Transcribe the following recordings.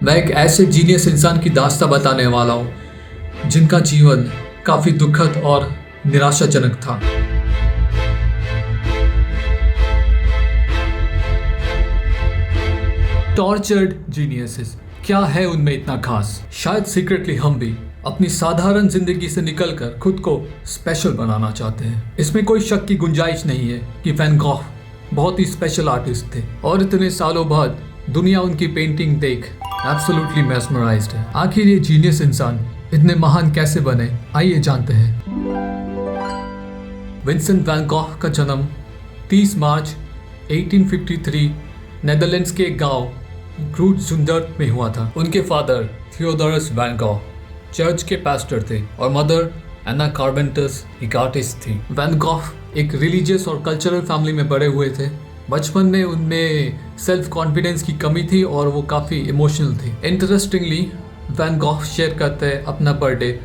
मैं एक ऐसे जीनियस इंसान की दास्तां बताने वाला हूँ जिनका जीवन काफ़ी दुखद और निराशाजनक था। टॉर्चर्ड जीनियसेस, क्या है उनमें इतना खास? शायद सीक्रेटली हम भी अपनी साधारण जिंदगी से निकलकर खुद को स्पेशल बनाना चाहते हैं। इसमें कोई शक की गुंजाइश नहीं है कि वैन गॉग बहुत ही स्पेशल आर्टिस्ट थे और इतने सालों बाद दुनिया उनकी पेंटिंग देख एब्सोल्युटली मेस्मराइज्ड है। आखिर ये जीनियस इंसान इतने महान कैसे बने, आइए जानते हैं। विंसेंट वैन गॉग का जन्म 30 मार्च 1853 नेदरलैंड्स के गांव ग्रूटजुंडर्ट में हुआ था। उनके father Theodorus van Gogh church के पास्टर थे और मदर एना कार्पेंटर्स एक आर्टिस्ट थी। वैन गॉग एक रिलीजियस और कल्चरल फैमिली में बड़े हुए थे। बचपन में उनमें सेल्फ कॉन्फिडेंस की कमी थी और वो काफ़ी इमोशनल थे। इंटरेस्टिंगली वैन गॉग शेयर करते हैं अपना बर्थडे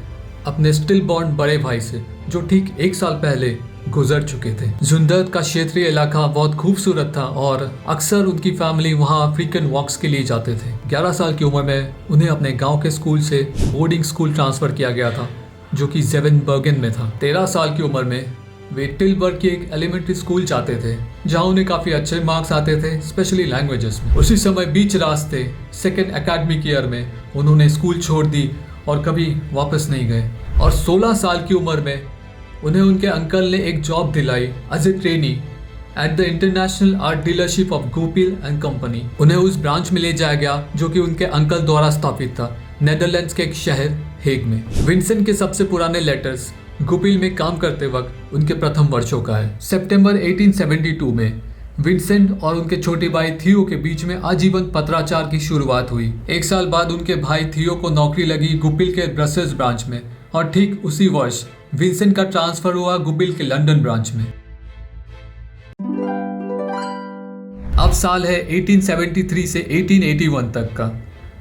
अपने स्टिल बॉर्न बड़े भाई से, जो ठीक 1 साल पहले गुजर चुके थे। जुंडर्ट का क्षेत्रीय इलाका बहुत खूबसूरत था और अक्सर उनकी फैमिली वहाँ फ्रीक्वेंट वॉक्स के लिए जाते थे। 11 साल की उम्र में उन्हें अपने गांव के स्कूल से बोर्डिंग स्कूल ट्रांसफ़र किया गया था, जो कि ज़ेवेनबर्गेन में था। 13 साल की उम्र में वे टिलबर्ग की एक एलिमेंट्री स्कूल जाते थे, जहाँ उन्हें काफ़ी अच्छे मार्क्स आते थे, स्पेशली लैंग्वेजेस में। उसी समय बीच रास्ते सेकेंड एकेडमिक ईयर में उन्होंने स्कूल छोड़ दी और कभी वापस नहीं गए। और 16 साल की उम्र में उन्हें उनके अंकल ने एक जॉब दिलाई as a trainee at the international art dealership of Goupil and company. उन्हें उस ब्रांच में ले जाया गया जो कि उनके अंकल द्वारा स्थापित था, नेदरलैंड्स के एक शहर हेग में। विंसेंट के सबसे पुराने लेटर्स गोपिल में काम करते वक्त उनके प्रथम वर्षों का है। सितंबर 1872 में विंसेंट और उनके छोटे भाई थियो के बीच में आजीवन पत्राचार की शुरुआत हुई। 1 साल बाद उनके भाई थियो को नौकरी लगी गुपिल के ब्रसेल्स ब्रांच में और ठीक उसी वर्ष विंसेंट का ट्रांसफर हुआ गुपिल के लंदन ब्रांच में। अब साल है 1873 से 1881 तक का,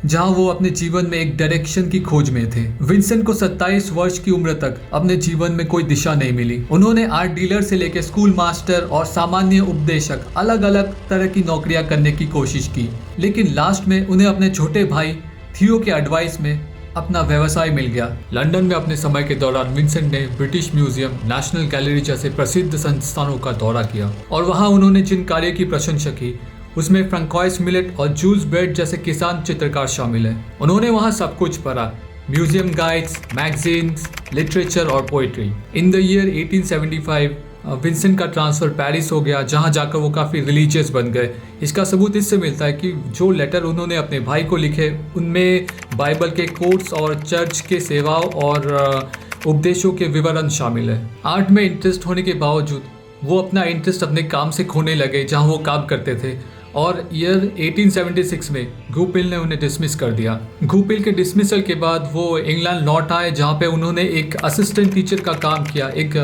जहां वो अपने जीवन में एक डायरेक्शन की खोज में थे। विंसेंट को 27 वर्ष की उम्र तक अपने जीवन में कोई दिशा नहीं मिली। उन्होंने आर्ट डीलर से लेकर स्कूल मास्टर और सामान्य उपदेशक अलग अलग तरह की नौकरियां करने की कोशिश की, लेकिन लास्ट में उन्हें अपने छोटे भाई थियो के एडवाइस में अपना व्यवसाय मिल गया। लंदन में अपने समय के दौरान विंसेंट ने ब्रिटिश म्यूजियम, नेशनल गैलरी जैसे प्रसिद्ध संस्थानों का दौरा किया और वहां उन्होंने जिन कार्य की प्रशंसा की उसमें फ्रैंकोइस मिलेट और जूल्स ब्रेड जैसे किसान चित्रकार शामिल हैं। उन्होंने वहां सब कुछ पढ़ा, म्यूजियम गाइड्स, मैगजीन्स, लिटरेचर और poetry. In the year 1875 Vincent का ट्रांसफ़र पेरिस हो गया, जहां जाकर वो काफ़ी रिलीजियस बन गए। इसका सबूत इससे मिलता है कि जो लेटर उन्होंने अपने भाई को लिखे उनमें बाइबल के कोट्स और चर्च के सेवाओं और उपदेशों के विवरण शामिल है। आर्ट में इंटरेस्ट होने के बावजूद वो अपना इंटरेस्ट अपने काम से खोने लगे जहां वो काम करते थे और ईयर 1876 में गोपिल ने उन्हें डिसमिस कर दिया। गोपिल के डिसमिसल के बाद वो इंग्लैंड लौट आए, जहाँ पे उन्होंने एक असिस्टेंट टीचर का काम किया एक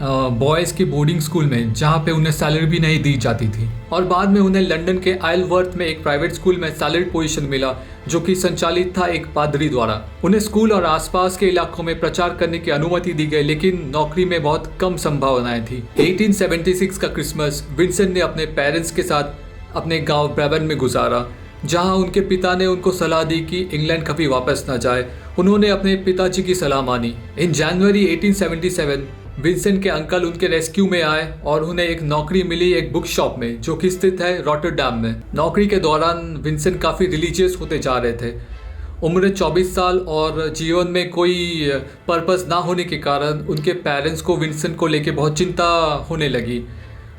बॉयज़ के बोर्डिंग स्कूल में, जहाँ पे उन्हें सैलरी भी नहीं दी जाती थी। और बाद में उन्हें लंदन के आइलवर्थ में एक प्राइवेट स्कूल में सैलरीड पोजीशन मिला, जो कि संचालित था एक पादरी द्वारा। उन्हें स्कूल और आसपास के इलाकों में प्रचार करने की अनुमति दी गई, लेकिन नौकरी में बहुत कम संभावनाएं थी। 1876 का क्रिसमस विंसेंट ने अपने पेरेंट्स के साथ अपने गांव ब्रेबन में गुजारा, जहां उनके पिता ने उनको सलाह दी कि इंग्लैंड कभी वापस न जाए। उन्होंने अपने पिताजी की सलाह मानी। इन जनवरी 1877 विंसेंट के अंकल उनके रेस्क्यू में आए और उन्हें एक नौकरी मिली एक बुक शॉप में, जो कि स्थित है रॉटरडैम में। नौकरी के दौरान विंसेंट काफ़ी रिलीजियस होते जा रहे थे। उम्र 24 साल और जीवन में कोई पर्पस ना होने के कारण उनके पेरेंट्स को विंसेंट को लेके बहुत चिंता होने लगी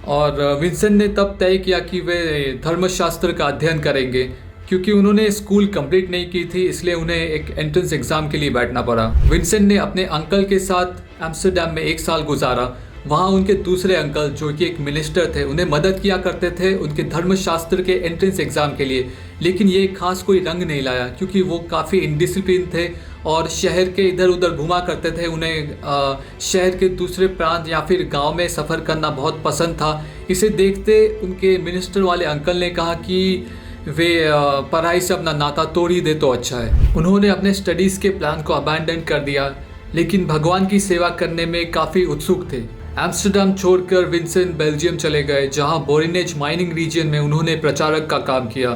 और विंसेंट ने तब तय किया कि वे धर्मशास्त्र का अध्ययन करेंगे। क्योंकि उन्होंने स्कूल कंप्लीट नहीं की थी, इसलिए उन्हें एक एंट्रेंस एग्ज़ाम के लिए बैठना पड़ा। विंसेंट ने अपने अंकल के साथ एम्स्टर्डम में 1 साल गुजारा। वहाँ उनके दूसरे अंकल, जो कि एक मिनिस्टर थे, उन्हें मदद किया करते थे उनके धर्मशास्त्र के एंट्रेंस एग्ज़ाम के लिए, लेकिन ये खास कोई रंग नहीं लाया क्योंकि वो काफ़ी इनडिसिप्लिन थे और शहर के इधर उधर घुमा करते थे। उन्हें शहर के दूसरे प्रांत या फिर गांव में सफ़र करना बहुत पसंद था। इसे देखते उनके मिनिस्टर वाले अंकल ने कहा कि वे पढ़ाई से अपना नाता तोड़ ही दे तो अच्छा है। उन्होंने अपने स्टडीज़ के प्लान को अबैंडन कर दिया, लेकिन भगवान की सेवा करने में काफ़ी उत्सुक थे। एम्स्टर्डम छोड़कर विंसेंट बेल्जियम चले गए, जहां बोरिनेज माइनिंग रीजन में उन्होंने प्रचारक का काम किया।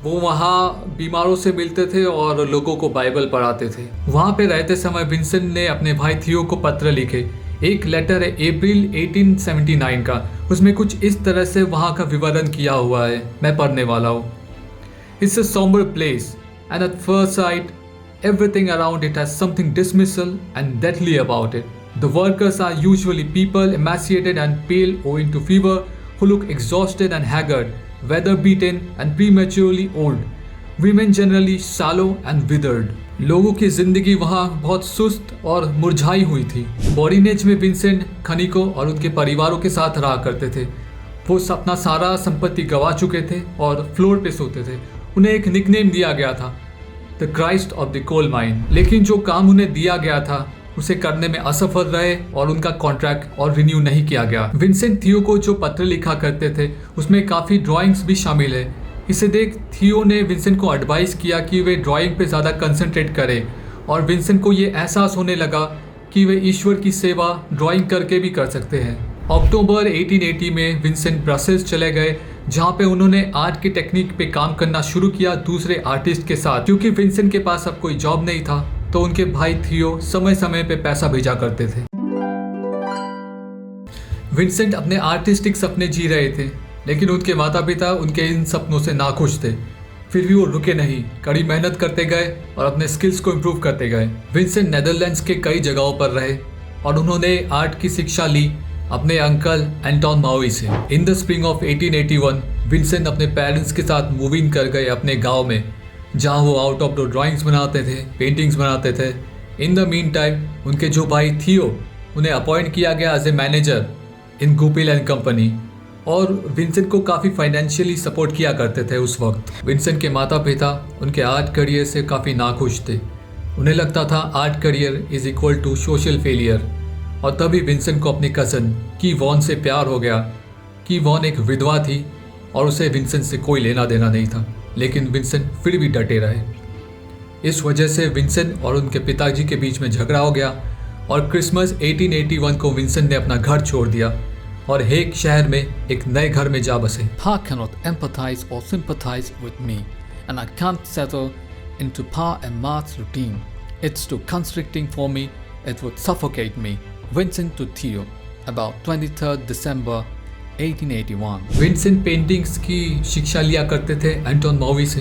वो वहाँ बीमारों से मिलते थे और लोगों को बाइबल पढ़ाते थे। वहाँ पे रहते समय विंसेंट ने अपने भाई थियो को पत्र लिखे। एक लेटर है अप्रैल 1879 का, उसमें कुछ इस तरह से वहाँ का विवरण किया हुआ है, मैं पढ़ने वाला हूँ। It's a somber place, and at first sight, everything around it has something dismissal and deadly about it. The workers are usually people emaciated and pale owing to fever, who look exhausted and haggard, weather-beaten and prematurely old. Women generally sallow and withered. लोगों की जिंदगी वहाँ बहुत सुस्त और मुरझाई हुई थी। बॉरिनेज में विंसेंट खनिकों और उनके परिवारों के साथ रहा करते थे। वो अपना सारा संपत्ति गंवा चुके थे और फ्लोर पे सोते थे। उन्हें एक निकनेम दिया गया था, the Christ of the coal mine. लेकिन जो काम उन्हें दिया गया था उसे करने में असफल रहे और उनका कॉन्ट्रैक्ट और रिन्यू नहीं किया गया। विंसेंट थियो को जो पत्र लिखा करते थे उसमें काफ़ी ड्राइंग्स भी शामिल है। इसे देख थियो ने विंसेंट को एडवाइस किया कि वे ड्राइंग पे ज़्यादा कंसंट्रेट करें और विंसेंट को ये एहसास होने लगा कि वे ईश्वर की सेवा ड्राइंग करके भी कर सकते हैं। अक्टूबर 1880 में विंसेंट ब्रसेल्स चले गए, जहाँ पे उन्होंने आर्ट की टेक्निक पे काम करना शुरू किया दूसरे आर्टिस्ट के साथ। क्योंकि विंसेंट के पास अब कोई जॉब नहीं था तो उनके भाई थियो समय समय पे पैसा भेजा करते थे। विंसेंट अपने आर्टिस्टिक सपने जी रहे थे, लेकिन उनके माता पिता उनके इन सपनों से नाखुश थे। फिर भी वो रुके नहीं, कड़ी मेहनत करते गए और अपने स्किल्स को इम्प्रूव करते गए। विंसेंट नेदरलैंड्स के कई जगहों पर रहे और उन्होंने आर्ट की शिक्षा ली अपने अंकल एंटोन माउई से। In the spring of 1881 Vincent अपने पेरेंट्स के साथ मूव इन कर गए अपने गांव में, जहां वो आउट ऑफ डोर ड्राइंग्स बनाते थे, पेंटिंग्स बनाते थे। इन द मीन टाइम उनके जो भाई थियो उन्हें अपॉइंट किया गया as a manager in Goupil and company और विंसेंट को काफ़ी फाइनेंशियली सपोर्ट किया करते थे उस वक्त। विंसेंट के माता पिता उनके आर्ट करियर से काफ़ी नाखुश थे। उन्हें लगता था art career is equal to social failure. और तभी विंसेंट को अपनी कज़न की वॉन से प्यार हो गया। की वॉन एक विधवा थी और उसे विंसेंट से कोई लेना देना नहीं था, लेकिन विंसेंट फिर भी डटे रहे। इस वजह से विंसेंट और उनके पिताजी के बीच में झगड़ा हो गया और क्रिसमस 1881 को विंसेंट ने अपना घर छोड़ दिया और हेग शहर में एक नए घर में जा बसे। Pa cannot empathize or sympathize with me, and I can't settle into Pa and Ma's routine. It's too constricting for me. It would suffocate me. Vincent to Theo, about 23rd December 1881. Vincent paintings की शिक्षा लिया करते थे Anton MAUI से।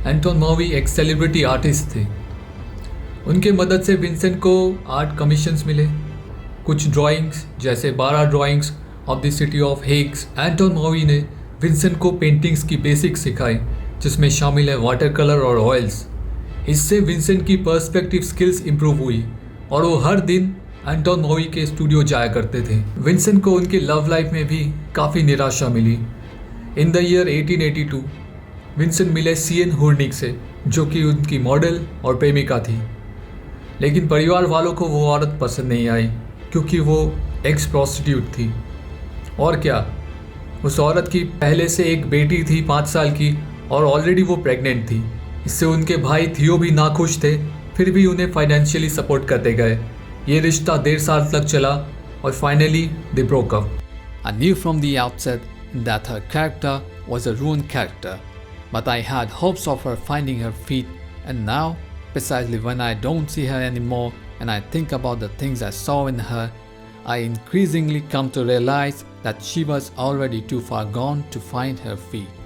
Anton MAUI एक celebrity artist थे। उनके मदद से विंसेंट को आर्ट कमीशंस मिले। कुछ ड्राइंग्स जैसे 12 drawings of the city of Hague's. Anton Mauve ने विंसेंट को पेंटिंग्स की बेसिक्स सिखाई, जिसमें शामिल है वाटर कलर और ऑयल्स। इससे विंसेंट की पर्सपेक्टिव स्किल्स इंप्रूव हुई और वो हर दिन एंटोन माउई के स्टूडियो जाया करते थे। विंसेंट को उनकी लव लाइफ में भी काफ़ी निराशा मिली। इन द ईयर 1882 विंसेंट मिले सीएन हुर्निक से, जो कि उनकी मॉडल और प्रेमिका थी। लेकिन परिवार वालों को वो औरत पसंद नहीं आई क्योंकि वो एक्स प्रोस्टिट्यूट थी। और क्या, उस औरत की पहले से एक बेटी थी 5 साल की और ऑलरेडी वो प्रेग्नेंट थी। इससे उनके भाई थियो भी नाखुश थे, फिर भी उन्हें फाइनेंशियली सपोर्ट करते गए। ये रिश्ता 1.5 साल तक चला और finally they broke up. I knew from the outset that her character was a ruined character, but I had hopes of her finding her feet, and now, precisely when I don't see her anymore and I think about the things I saw in her, I increasingly come to realize that she was already too far gone to find her feet.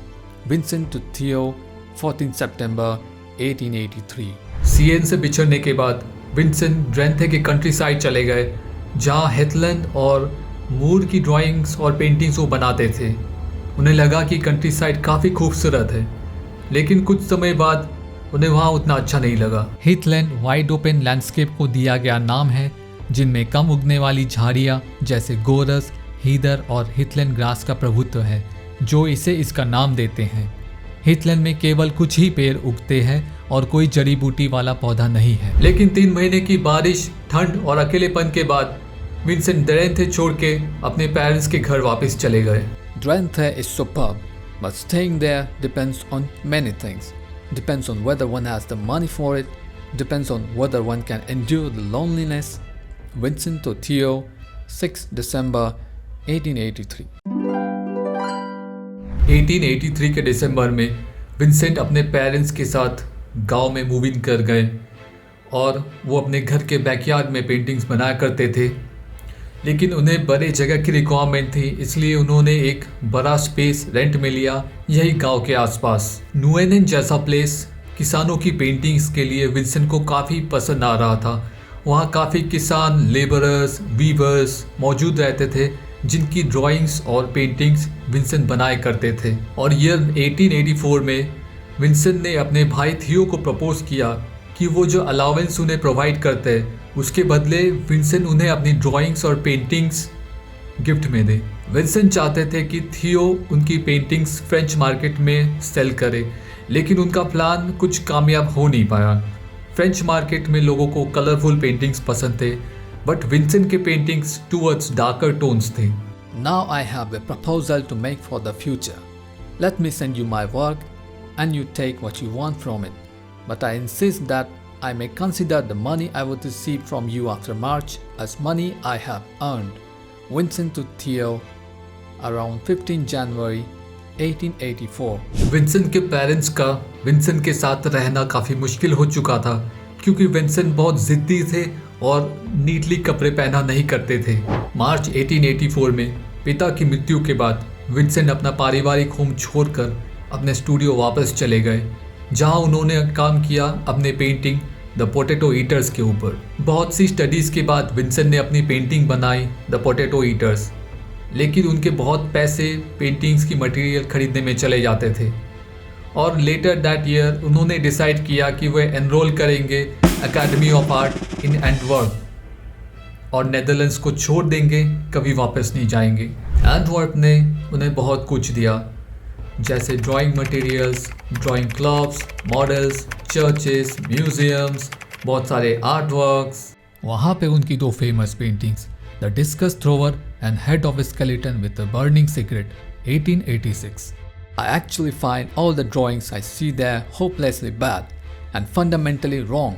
Vincent to Theo, 14 September 1883. CN से बिछड़ने के बाद Vincent ड्रेंथे के country side चले गए, जहाँ हेथलैंड और मूर की ड्राइंग्स और पेंटिंग्स वो बनाते थे। उन्हें लगा कि कंट्री साइड काफ़ी खूबसूरत है, लेकिन कुछ समय बाद उन्हें वहाँ उतना अच्छा नहीं लगा। हेथलैंड वाइड ओपन लैंडस्केप को दिया गया नाम है, जिनमें कम उगने वाली झाड़ियाँ जैसे गोरस, हीदर और हिथलैंड ग्रास का प्रभुत्व है, जो इसे इसका नाम देते हैं। हिथलैंड में केवल कुछ ही पेड़ उगते हैं और कोई जड़ी बूटी वाला पौधा नहीं है। लेकिन 3 महीने की बारिश, ठंड और अकेलेपन के बाद विंसेंट ड्रेंथे छोड़ के अपने पेरेंट्स के घर वापस चले गए। Drenthe is superb, but staying there depends on many things. Depends on whether one has the money for it. Depends on whether one can endure the loneliness. Vincent to Theo, 6 December 1883. 1883 के दिसंबर में Vincent अपने parents के साथ गांव में move in कर गए और वो अपने घर के बैकयार्ड में पेंटिंग्स बनाया करते थे, लेकिन उन्हें बड़े जगह की रिक्वायरमेंट थी, इसलिए उन्होंने एक बड़ा स्पेस रेंट में लिया यही गांव के आसपास। नुएनेन जैसा प्लेस किसानों की पेंटिंग्स के लिए विंसेंट को काफ़ी पसंद आ रहा था। वहाँ काफ़ी किसान, लेबरर्स, वीवर्स मौजूद रहते थे जिनकी ड्राइंग्स और पेंटिंग्स विंसेंट बनाए करते थे। और ईयर 1884 में विंसेंट ने अपने भाई थियो को प्रपोज किया कि वो जो अलाउंस उन्हें प्रोवाइड करते हैं उसके बदले विंसेंट उन्हें अपनी ड्राइंग्स और पेंटिंग्स गिफ्ट में दे। विंसेंट चाहते थे कि थियो उनकी पेंटिंग्स फ्रेंच मार्केट में सेल करे, लेकिन उनका प्लान कुछ कामयाब हो नहीं पाया। फ्रेंच मार्केट में लोगों को कलरफुल पेंटिंग्स पसंद थे, बट विंसेंट के पेंटिंग्स टूवर्ड्स डार्कर टोन्स थे। Now I have a proposal to make for the future. Let me send you my work and you take what you want from it. But I insist that I may consider the money I would receive from you after March as money I have earned. Vincent to Theo, around 15 January 1884. Vincent के parents का Vincent के साथ रहना काफ़ी मुश्किल हो चुका था, क्योंकि विंसेंट बहुत ज़िद्दी थे और नीटली कपड़े पहना नहीं करते थे। मार्च 1884 में पिता की मृत्यु के बाद विंसेंट अपना पारिवारिक होम छोड़कर अपने स्टूडियो वापस चले गए, जहां उन्होंने काम किया अपने पेंटिंग द पोटैटो ईटर्स के ऊपर। बहुत सी स्टडीज़ के बाद विंसेंट ने अपनी पेंटिंग बनाई द पोटैटो ईटर्स, लेकिन उनके बहुत पैसे पेंटिंग्स की मटेरियल खरीदने में चले जाते थे। और लेटर दैट ईयर उन्होंने डिसाइड किया कि वे एनरोल करेंगे academy of art in Antwerp और नेदरलैंड्स को छोड़ देंगे, कभी वापस नहीं जाएंगे। एंटवर्प ने उन्हें बहुत कुछ दिया, जैसे drawing materials, drawing clubs, models, churches, museums, बहुत सारे आर्ट वर्क्स। वहाँ पे उनकी दो famous paintings the discuss thrower and head of skeleton with a burning cigarette 1886। I actually find all the drawings I see there hopelessly bad and fundamentally wrong,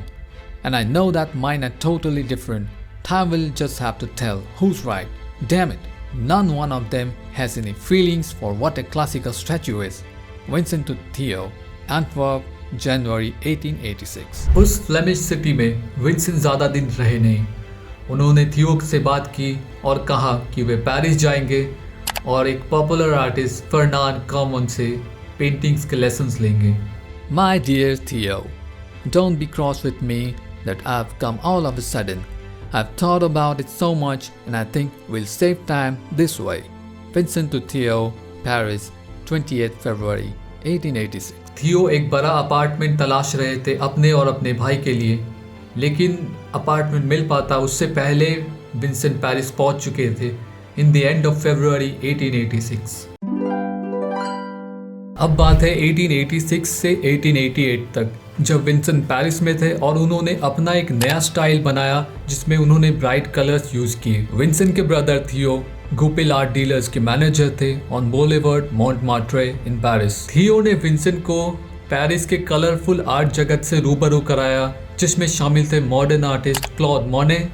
and I know that mine are totally different. Time will just have to tell who's right. Damn it, none one of them has any feelings for what a classical statue is. Vincent to Theo, Antwerp, January 1886. उस Flemish city में Vincent ज़्यादा दिन रहे नहीं। उन्होंने थियो से बात की और कहा कि वे पेरिस जाएंगे और एक पॉपुलर आर्टिस्ट फर्नांड कॉमन से पेंटिंग्स के लेसन्स लेंगे। My dear Theo, don't be cross with me that I've come all of a sudden. I've thought about it so much and I think we'll save time this way. Vincent to Theo, Paris, 28th February 1886. थियो एक बड़ा apartment तलाश रहे थे अपने और अपने भाई के लिए, लेकिन अपार्टमेंट मिल पाता उससे पहले विंसेंट पेरिस पहुंच चुके थे in the end of February 1886। अब बात है 1886 से 1888 तक, जब विंसेंट पेरिस में थे और उन्होंने अपना एक नया स्टाइल बनाया जिसमें उन्होंने ब्राइट कलर्स यूज किए। विंसेंट के ब्रदर थियो गुपिल आर्ट डीलर्स के मैनेजर थे ऑन बोलेवर्ड मॉन्टमार्ट्रे इन पेरिस। थियो ने विंसेंट को पेरिस के कलरफुल आर्ट जगत से रूबरू कराया, जिसमें शामिल थे मॉडर्न आर्टिस्ट क्लॉड मोने,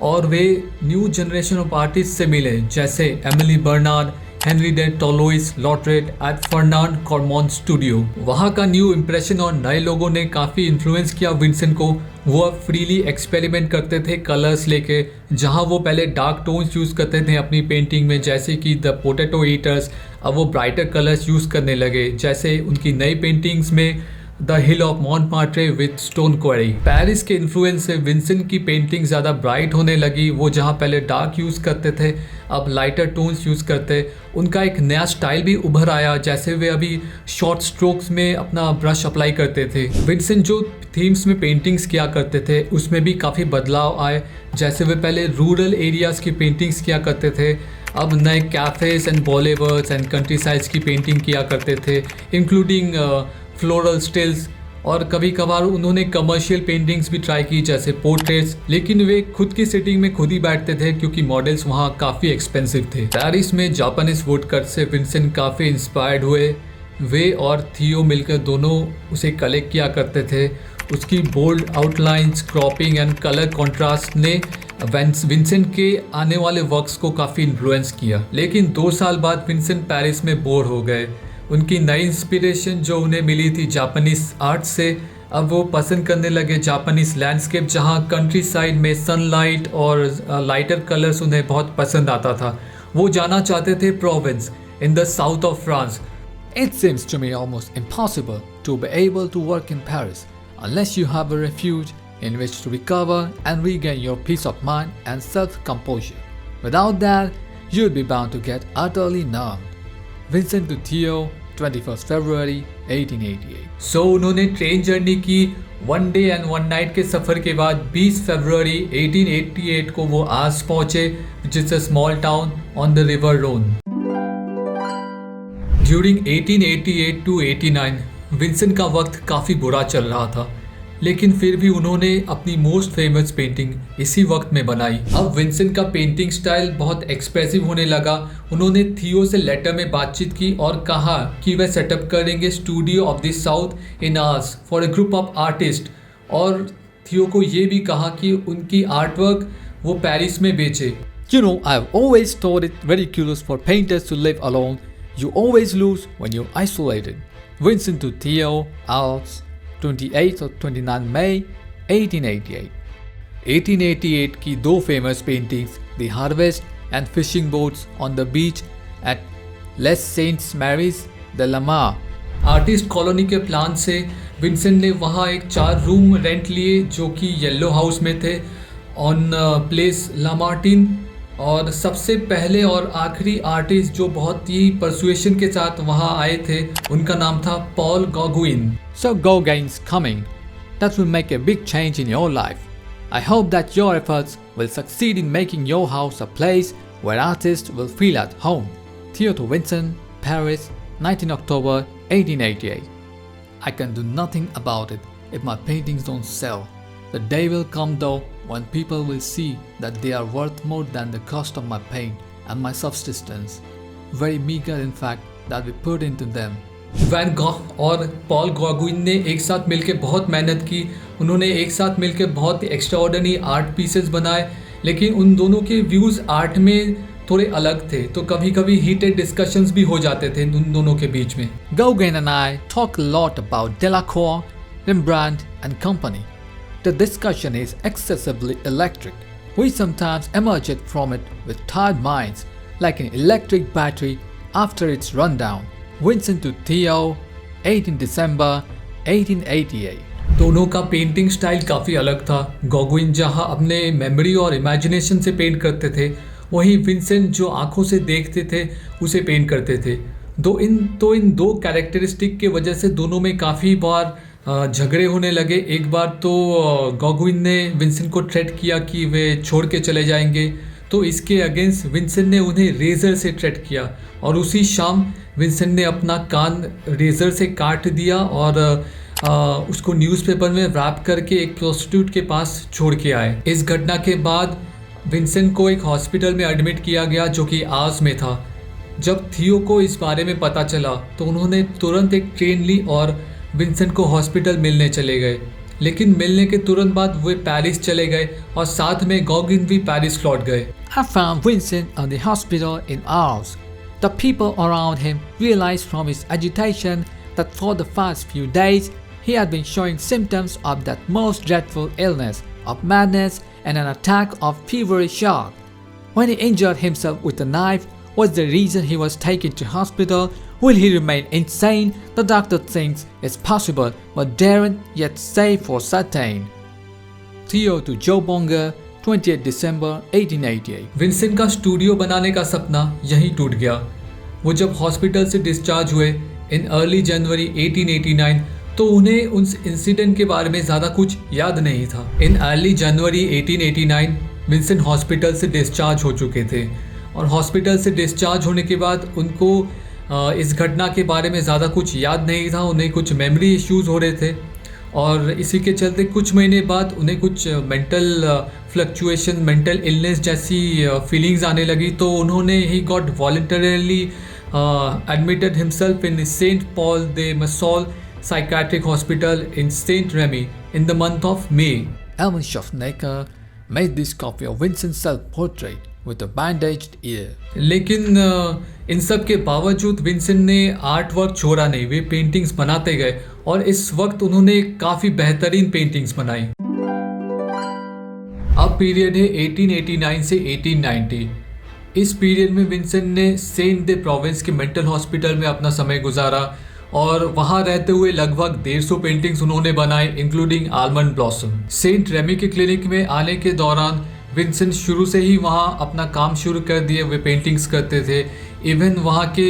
और वे न्यू जनरेशन ऑफ आर्टिस्ट से मिले जैसे Emile Bernard, Henri de Toulouse Lautrec at Fernand Cormon studio. वहाँ का न्यू इम्प्रेशन और नए लोगों ने काफ़ी इन्फ्लुएंस किया विंसेंट को। वो अब फ्रीली एक्सपेरिमेंट करते थे कलर्स लेके, जहाँ वो पहले डार्क टोन्स यूज़ करते थे अपनी पेंटिंग में जैसे कि द पोटैटो ईटर्स, अब वो ब्राइटर कलर्स यूज़ करने लगे, जैसे उनकी नई पेंटिंग्स में the hill of Montmartre with stone quarry. Paris के इन्फ्लुएंस से विंसेंट की पेंटिंग ज़्यादा ब्राइट होने लगी। वो जहाँ पहले डार्क यूज़ करते थे अब लाइटर टोन्स यूज़ करते। उनका एक नया स्टाइल भी उभर आया, जैसे वे अभी शॉर्ट स्ट्रोक्स में अपना ब्रश अप्लाई करते थे। विंसेंट जो थीम्स में पेंटिंग्स किया करते थे उसमें भी काफ़ी बदलाव आए, जैसे वे पहले रूरल एरियाज़ की पेंटिंग्स किया करते थे, अब नए cafes and boulevards and country sides की पेंटिंग किया करते थे, इंक्लूडिंग फ्लोरल स्टिल्स, और कभी कभार उन्होंने कमर्शियल पेंटिंग्स भी ट्राई की जैसे पोर्ट्रेट्स, लेकिन वे खुद की सिटिंग में खुद ही बैठते थे क्योंकि मॉडल्स वहाँ काफ़ी एक्सपेंसिव थे। पेरिस में जापानीज वुडकट से विंसेंट काफ़ी इंस्पायर्ड हुए। वे और थियो मिलकर दोनों उसे कलेक्ट किया करते थे। उसकी bold outlines, cropping and colour contrast ने विंसेंट के आने वाले वर्क्स को काफ़ी इन्फ्लुएंस किया। लेकिन 2 साल बाद विंसेंट पेरिस में बोर हो गए। उनकी नई इंस्पिरेशन जो उन्हें मिली थी जापानीज आर्ट से, अब वो पसंद करने लगे जापानीज लैंडस्केप, जहाँ कंट्री साइड में सनलाइट और लाइटर कलर्स उन्हें बहुत पसंद आता था। वो जाना चाहते थे province in the south of France. It seems to me almost impossible to be able to work in Paris unless you have a refuge in which to recover and regain your peace of mind and self-composure. Without that, you'll be bound to get utterly numbed. Vincent de Theo, 21st February 1888. सो उन्होंने train journey की। 1 day and 1 night के सफ़र के बाद 20 फरवरी 1888 को वो Arles पहुँचे, which is a small town on the river Rhone. During 1888 to 89 Vincent का वक्त काफ़ी बुरा चल रहा था, लेकिन फिर भी उन्होंने अपनी मोस्ट फेमस पेंटिंग इसी वक्त में बनाई। अब विंसेंट का पेंटिंग स्टाइल बहुत एक्सप्रेसिव होने लगा। उन्होंने थियो से लेटर में बातचीत की और कहा कि वह सेटअप करेंगे studio of the south in Arles for a group of artist, और थियो को ये भी कहा कि उनकी आर्टवर्क वो पेरिस में बेचे। You know, I've always thought it ridiculous for painters to live alone. You always lose when you're isolated. Vincent de Theo, Alps, 28 or 29 May 1888. 1888 की दो famous paintings, the harvest and fishing boats on the beach at Les Saintes Maries de la Mer. Artist colony के plan से Vincent ने वहाँ एक 4 room rent लिए जो कि येलो हाउस में थे ऑन प्लेस लामार्टिन। और सबसे पहले और आखिरी आर्टिस्ट जो बहुत ही परसुएशन के साथ वहाँ आए थे, उनका नाम था Paul Gauguin. So Gauguin's coming. That will make a big change in your life. I hope that your efforts will succeed in making your house a place where artists will feel at home. Theo to Vincent, Paris, 19 October 1888. I can do nothing about it if my paintings don't sell. The day will come though when people will see that they are worth more than the cost of my paint and my subsistence. Very meager in fact that we put into them. Van Gogh और Paul Gauguin ने एक साथ मिलकर बहुत मेहनत की। उन्होंने एक साथ मिलकर बहुत एक्स्ट्राऑर्डिनरी आर्ट पीसेस बनाए, लेकिन उन दोनों के व्यूज़ आर्ट में थोड़े अलग थे, तो कभी कभी हीटेड डिस्कशंस भी हो जाते थे उन दोनों के बीच में। Gauguin and I talk a lot about Delacroix, Rembrandt and company. The discussion is excessively electric. We sometimes emerge from it with tired minds, like an electric battery after its rundown. Vincent de Theo, 18 December 1888. दोनों का painting style काफ़ी अलग था। Gauguin जहाँ अपने memory और imagination से paint करते थे, वहीं विंसेंट जो आंखों से देखते थे उसे पेंट करते थे। इन दो कैरेक्टरिस्टिक के वजह से दोनों में काफ़ी बार झगड़े होने लगे। एक बार तो गॉगुइन ने विंसेंट को थ्रेट किया कि वे छोड़ के चले जाएंगे, तो इसके अगेंस्ट विंसेंट ने उन्हें रेज़र से थ्रेट किया, और उसी शाम विंसेंट ने अपना कान रेज़र से काट दिया और उसको न्यूज़पेपर में रैप करके एक प्रोस्टिट्यूट के पास छोड़ के आए। इस घटना के बाद विंसेंट को एक हॉस्पिटल में एडमिट किया गया जो कि आर्स में था। जब थियो को इस बारे में पता चला तो उन्होंने तुरंत एक ट्रेन ली और विंसेंट को हॉस्पिटल मिलने चले गए, लेकिन मिलने के तुरंत बाद वे पेरिस चले गए और साथ में गॉगुइन भी पेरिस लौट गए। I found Vincent at the hospital in Ars. The people around him realized from his agitation that for the past few days he had been showing symptoms of that most dreadful illness, of madness and an attack of feverish shock. When he injured himself with a knife was the reason he was taken to hospital. Will he remain insane? The doctor thinks it's possible, but daren't yet say for certain. Theo to Joe Bonger, 28 December 1888. Vincent का studio बनाने का सपना यहीं टूट गया। वो जब hospital से डिस्चार्ज हुए इन अर्ली जनवरी 1889, तो उन्हें उस इंसिडेंट के बारे में ज़्यादा कुछ याद नहीं था। In early January 1889 Vincent hospital से डिस्चार्ज हो चुके थे, और हॉस्पिटल से डिस्चार्ज होने के बाद उनको इस घटना के बारे में ज़्यादा कुछ याद नहीं था। उन्हें कुछ मेमोरी इश्यूज़ हो रहे थे, और इसी के चलते कुछ महीने बाद उन्हें कुछ मेंटल फ्लक्चुएशन, मेंटल इलनेस जैसी फीलिंग्स आने लगी। तो उन्होंने he got voluntarily admitted himself in Saint Paul de Mausole psychiatric hospital in Saint Remy in the month of May. Elman Schaffnecker made this copy of Vincent's self-portrait with a bandaged ear. लेकिन इन सब के बावजूद Vincent ने art work छोड़ा नहीं, वे paintings बनाते गए और इस वक्त उन्होंने काफ़ी बेहतरीन पेंटिंग्स बनाई। अब पीरियड है 1889 से 1890। इस पीरियड में विंसेंट ने सेंट दे प्रोविंस के मेंटल हॉस्पिटल में अपना समय गुजारा और वहाँ रहते हुए लगभग 150 पेंटिंग्स उन्होंने बनाए, including almond blossom. Saint Remy के क्लिनिक में आने के दौरान विंसेंट शुरू से ही वहाँ अपना काम शुरू कर दिए, वे पेंटिंग्स करते थे। इवन वहाँ के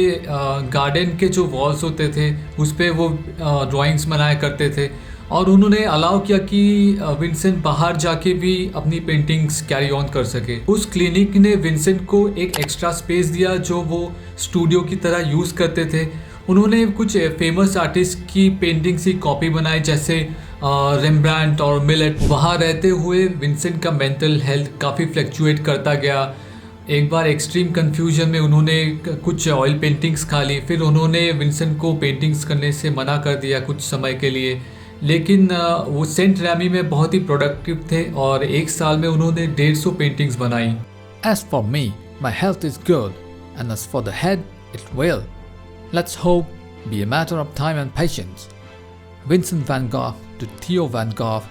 गार्डन के जो वॉल्स होते थे उस पर वो ड्राइंग्स बनाया करते थे और उन्होंने अलाउ किया कि विंसेंट बाहर जाके भी अपनी पेंटिंग्स कैरी ऑन कर सके। उस क्लिनिक ने विंसेंट को एक एक्स्ट्रा स्पेस दिया जो वो स्टूडियो की तरह यूज़ करते थे। उन्होंने कुछ फेमस आर्टिस्ट की पेंटिंग्स की कॉपी बनाई, जैसे रेम्ब्रांट और मिलेट। वहाँ रहते हुए विंसेंट का मेंटल हेल्थ काफ़ी फ्लक्चुएट करता गया। एक बार एक्सट्रीम कन्फ्यूजन में उन्होंने कुछ ऑयल पेंटिंग्स खा ली, फिर उन्होंने विंसेंट को पेंटिंग्स करने से मना कर दिया कुछ समय के लिए। लेकिन वो सेंट रेमी में बहुत ही प्रोडक्टिव थे और एक साल में उन्होंने 150 पेंटिंग्स बनाई। As for me, my health is good, and as for the head, it will. Let's hope be a matter of time and patience. Vincent van Gogh to Theo van Gogh,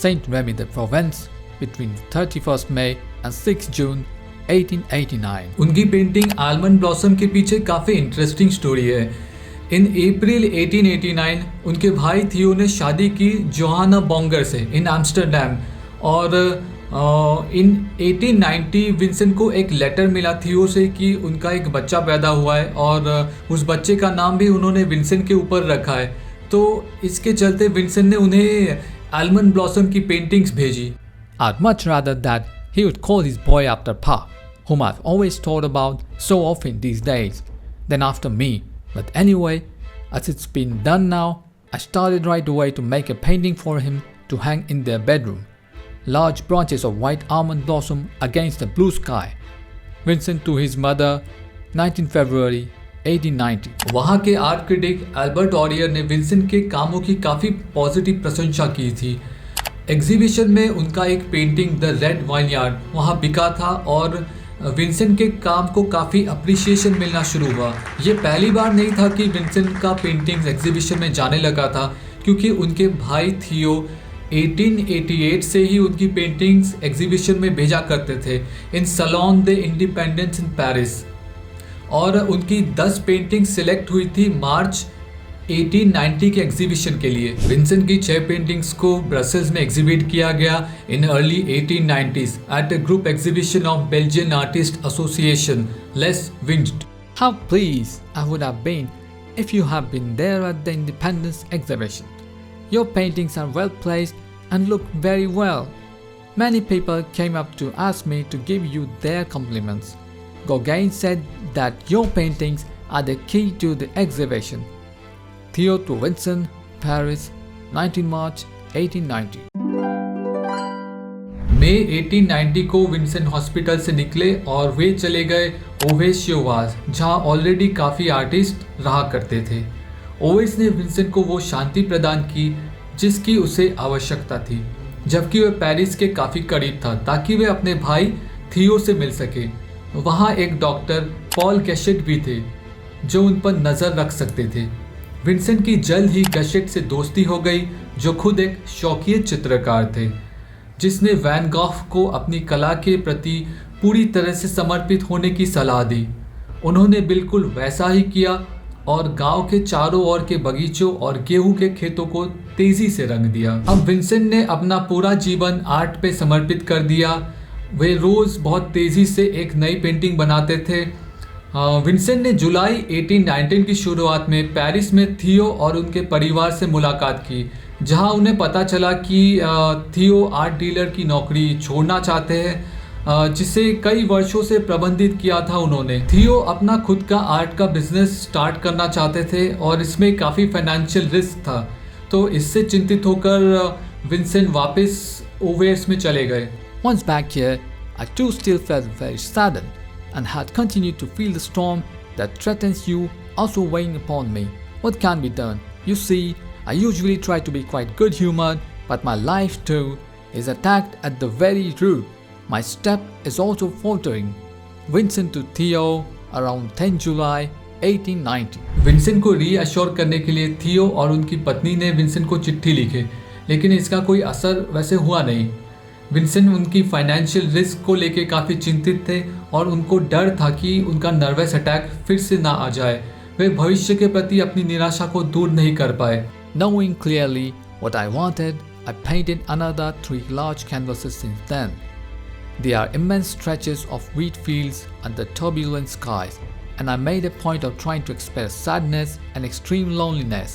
Saint Remy de Provence, between 31st May and 6 June 1889. उनकी painting almond blossom के पीछे काफ़ी interesting story है। इन अप्रैल 1889 उनके भाई थियो ने शादी की जोहाना बोंगर से इन एम्स्टर्डम और इन 1890 विंसेंट को एक लेटर मिला थियो से कि उनका एक बच्चा पैदा हुआ है और उस बच्चे का नाम भी उन्होंने विंसेंट के ऊपर रखा है। तो इसके चलते विंसेंट ने उन्हें आलमंड ब्लॉसम की पेंटिंग्स भेजी। I'd much rather that he would call his boy after Pa, whom I've always thought about so often these days, than after me. But anyway, as it's been done now, I started right away to make a painting for him to hang in their bedroom. Large branches of white almond blossom against the blue sky. Vincent to his mother, 19 February 1890. वहाँ के art critic Albert ऑरियर ने Vincent के कामों की काफ़ी positive प्रशंसा की थी। एग्जीबिशन में उनका एक पेंटिंग द रेड वाइनयार्ड वहाँ बिका था और विंसेंट के काम को काफ़ी अप्रिशिएशन मिलना शुरू हुआ। ये पहली बार नहीं था कि विंसेंट का पेंटिंग्स एग्जीबिशन में जाने लगा था, क्योंकि उनके भाई थियो 1888 से ही उनकी पेंटिंग्स एग्जीबिशन में भेजा करते थे in Salon de independence in Paris, और उनकी 10 पेंटिंग्स सिलेक्ट हुई थी मार्च 1890 के एग्जीबिशन के लिए। विंसेंट की 6 पेंटिंग्स को ब्रसेल्स में एग्जिबिट किया गया in early 1890s at a group exhibition of Belgian artist association Les Vingt. How pleased I would have been if you had been there at the Independence exhibition. Your paintings are well placed and look very well. Many people came up to ask me to give you their compliments. Gauguin said that your paintings are the key to the exhibition. Theo to Vincent, Paris, 19 March 1890. मई 1890 को Vincent hospital से निकले और वे चले गए ओवेस श्योवाज, जहाँ already काफ़ी artist रहा करते थे। ओवेस ने विंसेंट को वो शांति प्रदान की जिसकी उसे आवश्यकता थी, जबकि वह पेरिस के काफ़ी करीब था ताकि वे अपने भाई थियो से मिल सके। वहाँ एक डॉक्टर पॉल गैशेट भी थे जो उन पर नज़र रख सकते थे। विंसेंट की जल्द ही गैशेट से दोस्ती हो गई, जो खुद एक शौकीय चित्रकार थे, जिसने वैन गॉग को अपनी कला के प्रति पूरी तरह से समर्पित होने की सलाह दी। उन्होंने बिल्कुल वैसा ही किया और गांव के चारों ओर के बगीचों और गेहूं के खेतों को तेजी से रंग दिया। अब विंसेंट ने अपना पूरा जीवन आर्ट पे समर्पित कर दिया। वे रोज़ बहुत तेज़ी से एक नई पेंटिंग बनाते थे। विंसेंट ने जुलाई 1819 की शुरुआत में पेरिस में थियो और उनके परिवार से मुलाकात की, जहां उन्हें पता चला कि थियो आर्ट डीलर की नौकरी छोड़ना चाहते हैं, जिसे कई वर्षों से प्रबंधित किया था उन्होंने। थियो अपना खुद का आर्ट का बिजनेस स्टार्ट करना चाहते थे और इसमें काफ़ी फाइनेंशियल रिस्क था, तो इससे चिंतित होकर विंसेंट वापस ओवेस में चले गए। Once back here, I too still felt very saddened and had continued to feel the storm that threatens you also weighing upon me. What can be done? You see, I usually try to be quite good-humored, but my life too is attacked at the very root. My step is also faltering. Vincent to Theo, around 10 July 1890. Vincent को reassure करने के लिए थियो और उनकी पत्नी ने Vincent को चिट्ठी लिखी, लेकिन इसका कोई असर वैसे हुआ नहीं। विंसेंट उनकी फाइनेंशियल रिस्क को लेकर काफ़ी चिंतित थे और उनको डर था कि उनका नर्वस अटैक फिर से ना आ जाए। वे भविष्य के प्रति अपनी निराशा को दूर नहीं कर पाए। Knowing clearly what I wanted, I painted another 3 large canvases since then. They are immense stretches of wheat fields under turbulent skies, and I made a point of trying to express sadness and extreme loneliness.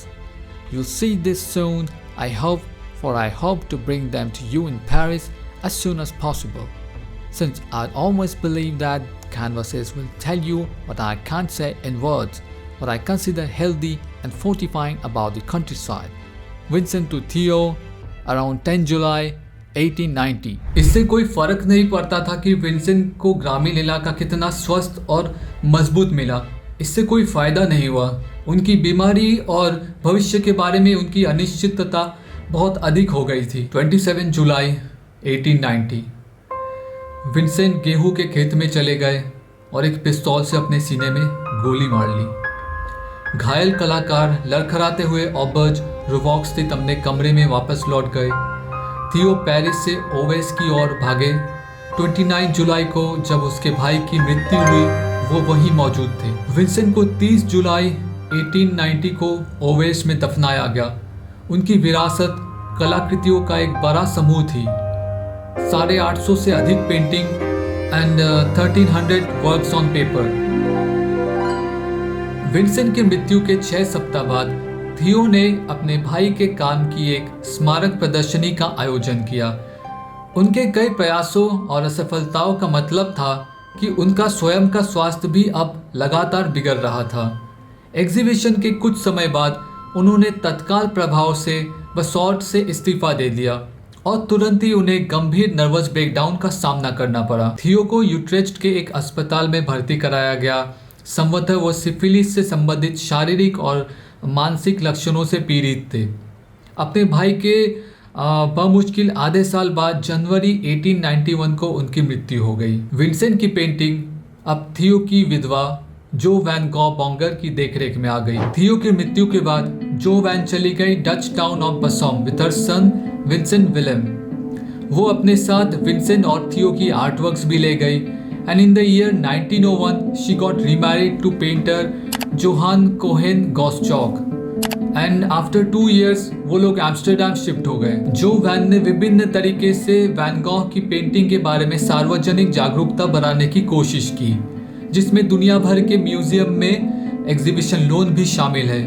You'll see this soon, I hope, for I hope to bring them to you in Paris as soon as possible. Since I always believe that canvases will tell you what I can't say in words, what I consider healthy and fortifying about the countryside. Vincent to Theo, around 10 July 1890. इससे कोई फर्क नहीं पड़ता था कि Vincent को ग्रामीण इलाका कितना स्वस्थ और मजबूत मिला। इससे कोई फायदा नहीं हुआ। उनकी बीमारी और भविष्य के बारे में उनकी अनिश्चितता बहुत अधिक हो गई थी। 27 जुलाई 1890 विंसेंट गेहूं के खेत में चले गए और एक पिस्तौल से अपने सीने में गोली मार ली। घायल कलाकार लड़खड़ाते हुए ऑबर्ज रुवॉक स्थित अपने कमरे में वापस लौट गए। थियो पेरिस से ओवेस की ओर भागे। 29 जुलाई को जब उसके भाई की मृत्यु हुई वो वहीं मौजूद थे। विंसेंट को 30 जुलाई 1890 को ओवेस में दफनाया गया। उनकी विरासत कलाकृतियों का एक बड़ा समूह थी। 850 से अधिक painting and 1300 works on paper. Vincent की मृत्यु के 6 सप्ताह बाद थियो ने अपने भाई के काम की एक स्मारक प्रदर्शनी का आयोजन किया। उनके कई प्रयासों और असफलताओं का मतलब था कि उनका स्वयं का स्वास्थ्य भी अब लगातार बिगड़ रहा था। एग्जीबिशन के कुछ समय बाद उन्होंने तत्काल प्रभाव से बसॉल्ट से इस्तीफा दे दिया और तुरंत ही उन्हें गंभीर नर्वस ब्रेकडाउन का सामना करना पड़ा। थियो को यूट्रेस्ट के एक अस्पताल में भर्ती कराया गया। संभवतः वो सिफिलिस से संबंधित शारीरिक और मानसिक लक्षणों से पीड़ित थे। अपने भाई के बमुश्किल आधे साल बाद जनवरी 1891 को उनकी मृत्यु हो गई। विंसेंट की पेंटिंग अब थियो की विधवा जो वैन गॉ बॉन्गर की देखरेख में आ गई। थियो की मृत्यु के बाद जो वैन चली गई Dutch town of Bussum with her son Vincent Willem. वो अपने साथ विंसेंट और थियो की आर्टवर्क्स भी ले गई। And in the year 1901 she got remarried to painter Johan Cohen Gosschalk and after 2 years वो लोग एम्स्टर्डम शिफ्ट हो गए। जो वैन ने विभिन्न तरीके से वैन गॉग की पेंटिंग के बारे में सार्वजनिक जागरूकता बढ़ाने की कोशिश की, जिसमें दुनिया भर के म्यूजियम में एग्जीबिशन लोन भी शामिल है।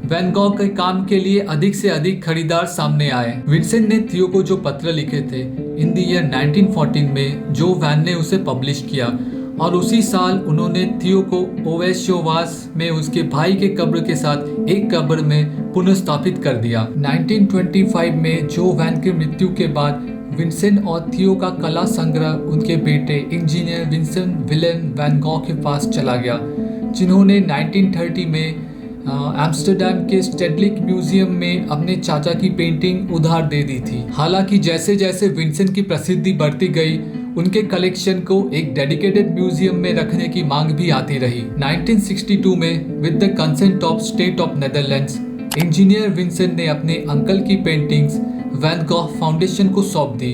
वैन गॉग के काम के लिए अधिक से अधिक खरीदार सामने आए। विंसेंट ने थियो को जो पत्र लिखे थे इन द ईयर 1914 में जो वैन ने उसे पब्लिश किया और उसी साल उन्होंने थियो को ओवेस्योवास में उसके भाई के कब्र के साथ एक कब्र में पुनर्स्थापित कर दिया। 1925 में जो वैन की मृत्यु के बाद विंसेंट और थियो का कला संग्रह उनके बेटे engineer Vincent Willem van Gogh के पास चला गया, जिन्होंने 1930 में एम्स्टर्डम के स्टेडलिक म्यूजियम में अपने चाचा की पेंटिंग उधार दे दी थी। हालांकि जैसे जैसे विंसेंट की प्रसिद्धि बढ़ती गई उनके कलेक्शन को एक डेडिकेटेड म्यूजियम में रखने की मांग भी आती रही। 1962 में with the consent of state of Netherlands engineer Vincent ने अपने अंकल की पेंटिंग्स वैन गॉग फाउंडेशन को सौंप दी।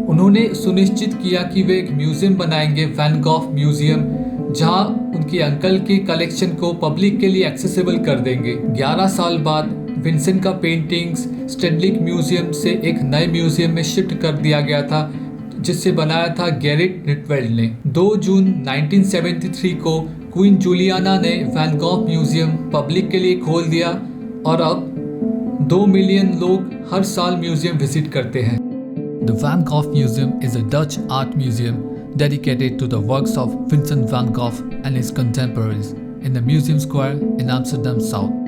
उन्होंने सुनिश्चित किया कि वे एक म्यूजियम बनाएंगे, वैन गॉग म्यूजियम, जहां उनके अंकल की कलेक्शन को पब्लिक के लिए एक्सेसिबल कर देंगे। 11 साल बाद विंसेंट का पेंटिंग्स स्टेडलिक म्यूजियम से एक नए म्यूजियम में शिफ्ट कर दिया गया था, जिसे बनाया था गैरिट निटवेल्ड ने। 2 जून 1973 को क्वीन जूलियाना ने वैन गॉग म्यूजियम पब्लिक के लिए खोल दिया और अब 2 मिलियन लोग हर साल म्यूजियम विजिट करते हैं। The Van Gogh Museum is a Dutch art museum dedicated to the works of Vincent van Gogh and his contemporaries in the Museum Square in Amsterdam South.